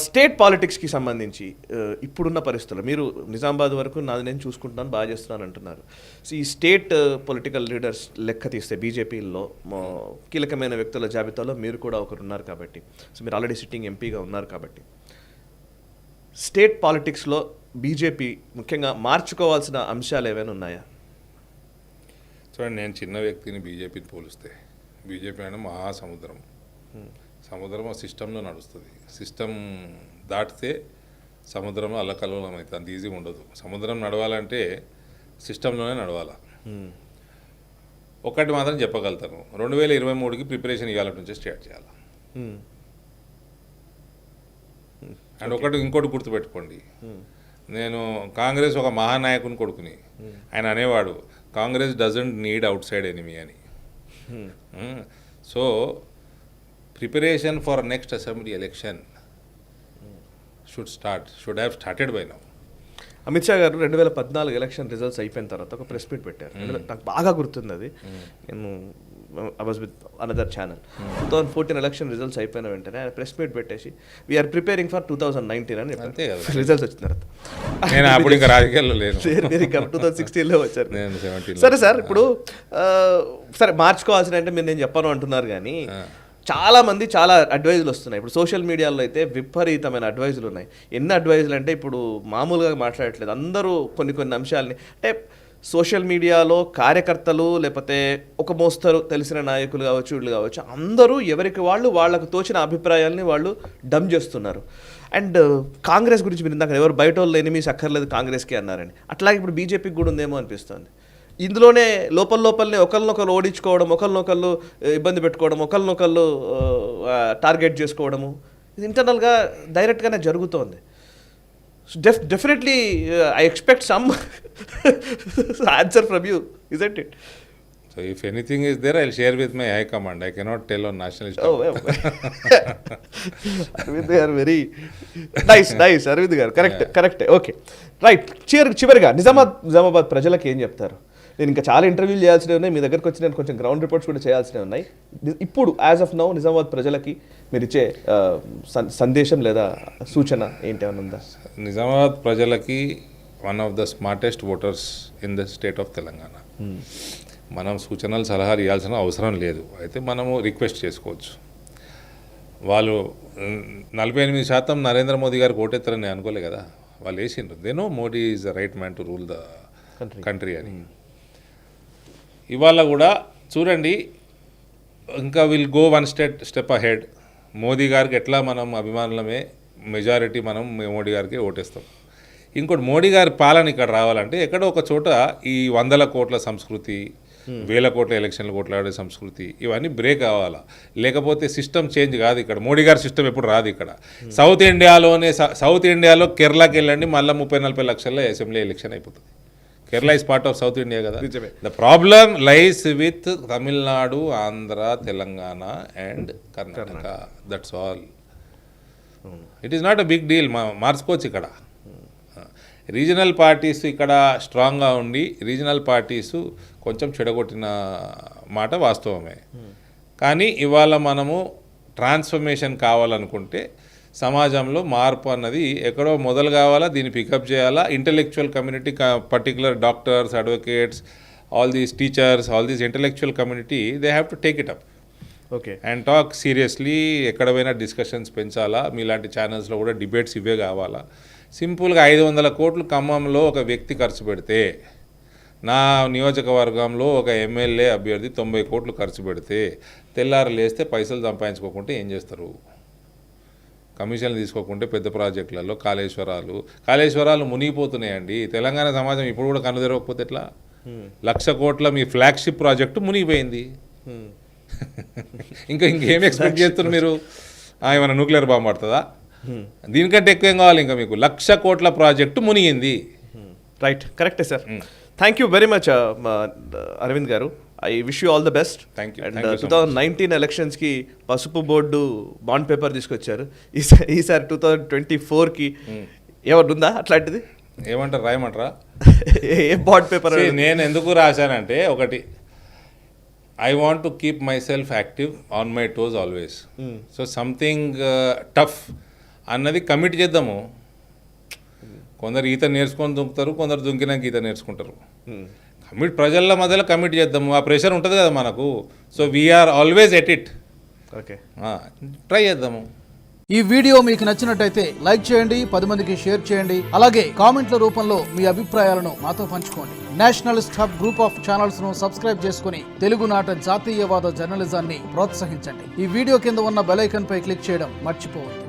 State పాలిటిక్స్కి సంబంధించి ఇప్పుడున్న పరిస్థితులు మీరు నిజామాబాద్ వరకు నాది నేను చూసుకుంటున్నాను, బాగా చేస్తున్నాను అంటున్నారు. సో ఈ స్టేట్ పొలిటికల్ లీడర్స్ లెక్క తీస్తే బీజేపీలో కీలకమైన వ్యక్తుల జాబితాలో మీరు కూడా ఒకరు ఉన్నారు కాబట్టి, సో మీరు ఆల్రెడీ సిట్టింగ్ ఎంపీగా ఉన్నారు కాబట్టి, స్టేట్ పాలిటిక్స్లో బీజేపీ ముఖ్యంగా మార్చుకోవాల్సిన అంశాలు ఏమైనా ఉన్నాయా? చూడండి, నేను చిన్న వ్యక్తిని బీజేపీని పోలిస్తే, బీజేపీ అంటే మహాసముద్రం. సముద్రం ఆ సిస్టంలో నడుస్తుంది. సిస్టమ్ దాటితే సముద్రంలో అల్లకల్లోలం అవుతుంది. అంత ఈజీగా ఉండదు. సముద్రం నడవాలంటే సిస్టంలోనే నడవాలా. ఒకటి మాత్రం చెప్పగలుగుతాను, 2023కి ప్రిపరేషన్ ఇవాళ నుంచే స్టార్ట్ చేయాలి. అండ్ ఇంకోటి గుర్తుపెట్టుకోండి, నేను కాంగ్రెస్ ఒక మహానాయకుని కొడుకుని. ఆయన అనేవాడు, Congress doesn't need outside enemy అని. So preparation for next assembly election should have started by now. Amit Shah గారు 2014 ఎలక్షన్ రిజల్ట్స్ అయిపోయిన తర్వాత ఒక ప్రెస్ మీట్ పెట్టారు. నాకు బాగా గుర్తుంది అది. నేను I was with another channel. 2014 election results అయిపోయిన వెంటనే ఆయన ప్రెస్ మీట్ పెట్టేసి వీఆర్ ప్రిపేరింగ్ ఫర్ 2019 అని చెప్పారు. రిజల్ట్స్ వచ్చిన తర్వాత నేను అప్పుడు ఇంకా రాజకీయాల్లో లేదు, మీరు ఇంకా 2016లో వచ్చారు. సరే సార్, ఇప్పుడు సరే మార్చుకోవాల్సిన అంటే మీరు నేను చెప్పను అంటున్నారు, కానీ చాలామంది చాలా అడ్వైజులు వస్తున్నాయి. ఇప్పుడు సోషల్ మీడియాలో అయితే విపరీతమైన అడ్వైజులు ఉన్నాయి. ఎన్ని అడ్వైజులు అంటే ఇప్పుడు మామూలుగా మాట్లాడట్లేదు అందరూ కొన్ని అంశాలని. అంటే సోషల్ మీడియాలో కార్యకర్తలు లేకపోతే ఒక మోస్తరు తెలిసిన నాయకులు కావచ్చు, వీళ్ళు కావచ్చు, అందరూ ఎవరికి వాళ్ళకు తోచిన అభిప్రాయాల్ని వాళ్ళు డంప్ చేస్తున్నారు. అండ్ కాంగ్రెస్ గురించి మీరు ఇందాక ఎవరు బయట వాళ్ళు ఎనిమీస్ అక్కర్లేదు కాంగ్రెస్కి అన్నారని, అట్లాగే ఇప్పుడు బీజేపీకి కూడా ఉందేమో అనిపిస్తుంది. ఇందులోనే లోపలనే ఒకరినొకరు ఓడించుకోవడం, ఒకరినొకరు ఇబ్బంది పెట్టుకోవడం, ఒకరినొకరు టార్గెట్ చేసుకోవడము, ఇది ఇంటర్నల్గా డైరెక్ట్గానే జరుగుతోంది. Definitely I expect some answer from you, isn't it? So if anything is there, I'll share with my high command. I cannot tell on national stuff. Oh, yeah. Arvind, they are very nice. Arvind garu, correct. Okay, right. చివరిగా నిజామాబాద్ ప్రజలకు ఏం చెప్తారు? నేను ఇంకా చాలా ఇంటర్వ్యూలు చేయాల్సినవి ఉన్నాయి, మీ దగ్గరకు వచ్చి నేను కొంచెం గ్రౌండ్ రిపోర్ట్స్ కూడా చేయాల్సినవి ఉన్నాయి. ఇప్పుడు యాజ్ ఆఫ్ నౌ నిజామాబాద్ ప్రజలకి మీరు ఇచ్చే సందేశం లేదా సూచన ఏంటి ఏమైనా ఉందా? నిజామాబాద్ ప్రజలకి one of the smartest voters in the state of Telangana. మనం సూచనలు సలహాలు ఇవ్వాల్సిన అవసరం లేదు, అయితే మనము రిక్వెస్ట్ చేసుకోవచ్చు. వాళ్ళు 48% నరేంద్ర మోదీ గారికి ఓటెత్తారని అనుకోలే కదా, వాళ్ళు వేసిండ్రు. They know Modi is the right man to rule the country అని. ఇవాళ కూడా చూడండి, ఇంకా will go one step ahead. Modi గారికి ఎట్లా మనం అభిమానులమే, మెజారిటీ మనం మోడీ గారికి ఓటేస్తాం. ఇంకోటి, మోడీ గారి పాలన ఇక్కడ రావాలంటే ఎక్కడో ఒక చోట ఈ 100 కోట్ల సంస్కృతి, 1000 కోట్ల ఎలక్షన్లు కొట్లాడే సంస్కృతి, ఇవన్నీ బ్రేక్ అవ్వాలా. లేకపోతే సిస్టమ్ చేంజ్ కాదు. ఇక్కడ మోడీ గారి సిస్టమ్ ఎప్పుడు రాదు. ఇక్కడ సౌత్ ఇండియాలో కేరళకి వెళ్ళండి, మళ్ళీ 30-40 లక్షల అసెంబ్లీ ఎలక్షన్ అయిపోతుంది. Kerala is part of south India కదా. The problem lies with Tamil Nadu, Andhra, Telangana and Karnataka. That's all. It is not a big deal. మార్చుకోవచ్చు. ఇక్కడ రీజనల్ పార్టీస్ ఇక్కడ స్ట్రాంగ్గా ఉండి రీజనల్ పార్టీసు కొంచెం చెడగొట్టిన మాట వాస్తవమే. కానీ ఇవాళ మనము ట్రాన్స్ఫర్మేషన్ కావాలనుకుంటే సమాజంలో మార్పు అన్నది ఎక్కడో మొదలు కావాలా, దీన్ని పికప్ చేయాలా. Intellectual community, particular doctors, advocates, all these teachers, all these intellectual community, they have to take it up and talk seriously. ఎక్కడ పోయినా డిస్కషన్స్ పెంచాలా. మీలాంటి ఛానల్స్లో కూడా డిబేట్స్ ఇవే కావాలా. సింపుల్గా 500 కోట్లు ఖమ్మంలో ఒక వ్యక్తి ఖర్చు పెడితే, నా నియోజకవర్గంలో ఒక ఎమ్మెల్యే అభ్యర్థి 90 కోట్లు ఖర్చు పెడితే, తెల్లారు లేస్తే పైసలు సంపాదించుకోకుంటే ఏం చేస్తారు? కమిషన్లు తీసుకోకుంటే పెద్ద ప్రాజెక్టులలో కాళేశ్వరాలు మునిగిపోతున్నాయండి. తెలంగాణ సమాజం ఇప్పుడు కూడా కన్ను తెరవకపోతే ఎట్లా? 1,00,000 కోట్ల మీ ఫ్లాగ్షిప్ ప్రాజెక్టు మునిగిపోయింది. ఇంకేం ఎక్స్పెక్ట్ చేస్తున్నారు మీరు? ఏమైనా న్యూక్లియర్ బాంబు పడుతుందా? దీనికంటే ఎక్కువ ఏం కావాలి? ఇంకా మీకు 1,00,000 కోట్ల ప్రాజెక్టు మునిగింది. రైట్, కరెక్టే sir. Thank you very much Arvind గారు. I wish you all the best. Thank you. 2019 ఎలక్షన్స్కి పసుపు బోర్డు బాండ్ పేపర్ తీసుకొచ్చారు. ఈసారి 2024కి ఏమన్నా ఉందా అట్లాంటిది? ఏమంటారు, రాయమంటారా? ఏ బాండ్ పేపర్? నేను ఎందుకు రాశానంటే, ఒకటి, I want to keep myself active on my toes always. So something tough అన్నది కమిట్ చేద్దాము. కొందరు ఈత నేర్చుకొని దుంకుతారు, కొందరు దుంకినాక ఈత నేర్చుకుంటారు. ప్రజల మధ్యలో కమిట్ చేద్దాము. ఆ ప్రెషర్ ఉంటుంది కదా మనకు. So we're always at it. Okay, try చేద్దాము. ఈ వీడియో మీకు నచ్చినట్టయితే లైక్ చేయండి, 10 మందికి షేర్ చేయండి. అలాగే కామెంట్ల రూపంలో మీ అభిప్రాయాలను మాతో పంచుకోండి. Nationalist hub group of channels ను సబ్స్క్రైబ్ చేసుకుని తెలుగునాట జాతీయవాద జర్నలిజాన్ని ప్రోత్సహించండి. ఈ వీడియో కింద ఉన్న బెల్ ఐకాన్ పై క్లిక్ చేయడం మర్చిపోవద్దు.